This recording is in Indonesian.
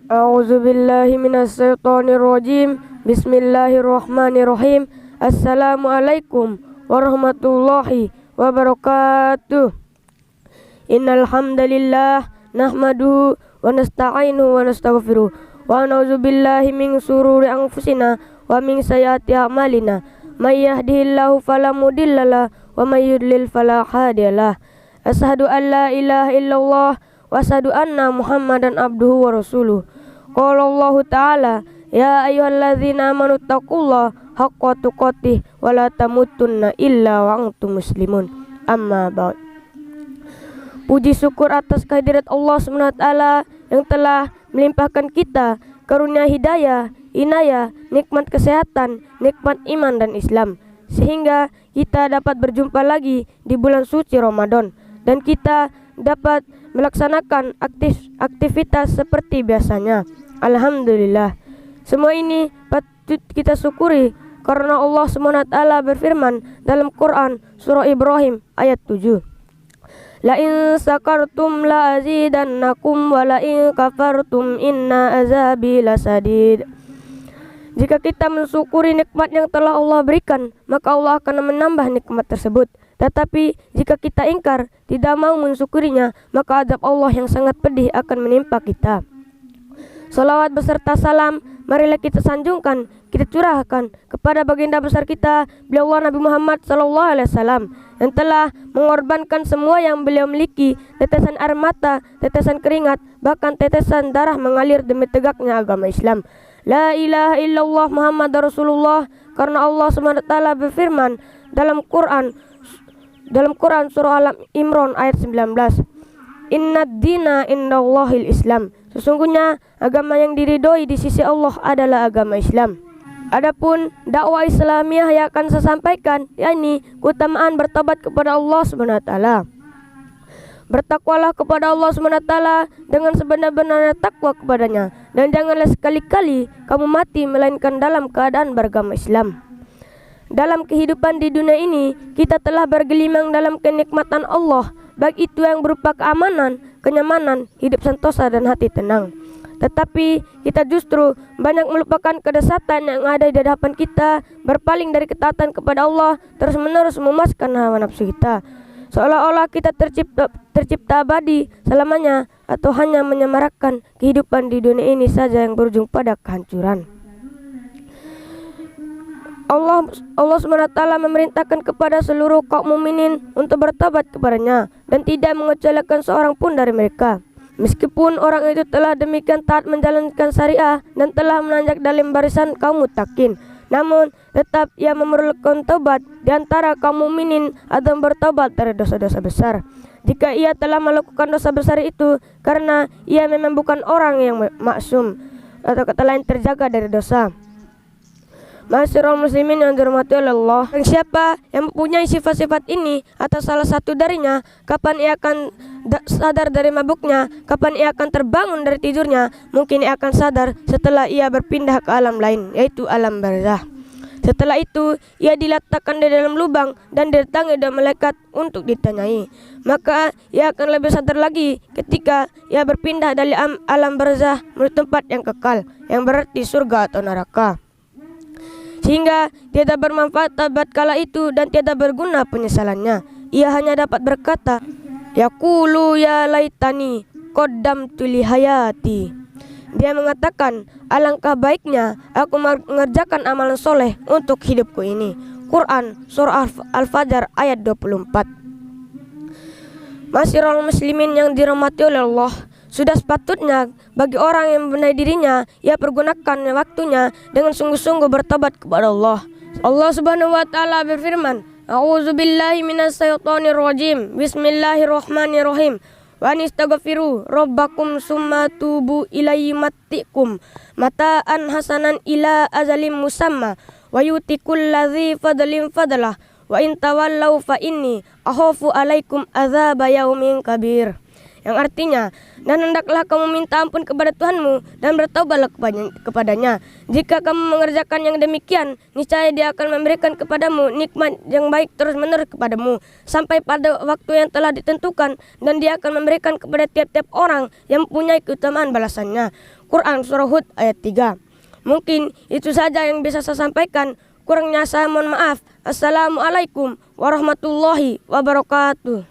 A'udzu billahi minasyaitonir rajim. Bismillahirrahmanirrahim. Assalamualaikum warahmatullahi wabarakatuh. Innal hamdalillah nahmaduhu wa nasta'inuhu wa nastaghfiruh wa na'udzu billahi min shururi anfusina wa min sayyiati a'malina. May yahdihillahu fala mudhillalah wa may yudlil fala hadiyalah. Asyhadu an la ilaha illallah wa asyhadu anna Muhammadan abduhu wa rasuluh. Qala Allah Ta'ala, ya ayyuhalladzina amanu taqullaha haqqa tuqatih wa la tamutunna illa wa antum muslimun. Amma ba'd. Puji syukur atas kehadirat Allah SWT yang telah melimpahkan kita karunia hidayah, inayah, nikmat kesehatan, nikmat iman dan Islam, sehingga kita dapat berjumpa lagi di bulan suci Ramadan dan kita dapat melaksanakan aktivitas seperti biasanya. Alhamdulillah. Semua ini patut kita syukuri karena Allah SWT berfirman dalam Quran surah Ibrahim ayat 7. La in sakartum la azidannakum wa la in kafartum inna azabi lasadid. Jika kita mensyukuri nikmat yang telah Allah berikan, maka Allah akan menambah nikmat tersebut. Tetapi jika kita ingkar, tidak mau mensyukurinya, maka azab Allah yang sangat pedih akan menimpa kita. Salawat beserta salam marilah kita sanjungkan, kita curahkan kepada baginda besar kita, beliau Nabi Muhammad SAW, yang telah mengorbankan semua yang beliau miliki, tetesan air mata, tetesan keringat, bahkan tetesan darah mengalir demi tegaknya agama Islam. La ilaha illallah Muhammad Rasulullah, karena Allah SWT berfirman dalam Quran surah Al-Imran ayat 19. Innad dina indallahil Islam. Sesungguhnya agama yang diridhoi di sisi Allah adalah agama Islam. Adapun dakwah Islamiyah yang akan saya sampaikan, yakni keutamaan bertobat kepada Allah SWT. Bertakwalah kepada Allah SWT dengan sebenar-benarnya takwa kepadanya, dan janganlah sekali-kali kamu mati melainkan dalam keadaan beragama Islam. Dalam kehidupan di dunia ini, kita telah bergelimang dalam kenikmatan Allah, baik itu yang berupa keamanan, kenyamanan, hidup sentosa dan hati tenang. Tetapi kita justru banyak melupakan kedesatan yang ada di hadapan kita, berpaling dari ketaatan kepada Allah, terus-menerus memuaskan hawa nafsu kita, seolah-olah kita tercipta abadi selamanya, atau hanya menyemarakan kehidupan di dunia ini saja yang berujung pada kehancuran. Allah SWT memerintahkan kepada seluruh kaum mukminin untuk bertobat kepadanya dan tidak mengecualikan seorang pun dari mereka. Meskipun orang itu telah demikian taat menjalankan syariah dan telah menanjak dalam barisan kaum muttaqin, namun tetap ia memerlukan taubat di antara kaum mukminin atau bertobat dari dosa-dosa besar. Jika ia telah melakukan dosa besar itu karena ia memang bukan orang yang maksum atau kata lain terjaga dari dosa. Ma'asyiral muslimin yang dirahmati oleh Allah, siapa yang mempunyai sifat-sifat ini atau salah satu darinya, kapan ia akan sadar dari mabuknya, kapan ia akan terbangun dari tidurnya, mungkin ia akan sadar setelah ia berpindah ke alam lain, yaitu alam barzah. Setelah itu ia diletakkan di dalam lubang dan didatangi oleh malaikat untuk ditanyai. Maka ia akan lebih sadar lagi ketika ia berpindah dari alam barzah menuju tempat yang kekal, yang berarti surga atau neraka, sehingga tiada bermanfaat taubat kala itu dan tiada berguna penyesalannya. Ia hanya dapat berkata, yaqulu ya laitani qaddamtu li hayati. Dia mengatakan, alangkah baiknya aku mengerjakan amalan soleh untuk hidupku ini. Quran surah Al-Fajr ayat 24. Ma'asyiral muslimin yang dirahmati oleh Allah, sudah sepatutnya bagi orang yang membenahi dirinya, ia pergunakan waktunya dengan sungguh-sungguh bertobat kepada Allah. Allah Subhanahu wa Ta'ala berfirman, A'udzu billahi minasyaitonir rajim. Bismillahirrahmanirrahim. Wa anistaghfiru rabbakum summa tubu ilaihi mattikum mata'an hasanan ila azalim musamma wa yuti kulladzi fadlin fadlah wa in tawallau fa inni akhafu alaikum adzaba yaumin kabir. Yang artinya, dan hendaklah kamu minta ampun kepada Tuhanmu dan bertaubatlah kepadanya. Jika kamu mengerjakan yang demikian, niscaya Dia akan memberikan kepadamu nikmat yang baik terus-menerus kepadamu sampai pada waktu yang telah ditentukan, dan Dia akan memberikan kepada tiap-tiap orang yang mempunyai keutamaan balasannya. Quran surah Hud ayat 3. Mungkin itu saja yang bisa saya sampaikan. Kurangnya saya mohon maaf. Assalamualaikum warahmatullahi wabarakatuh.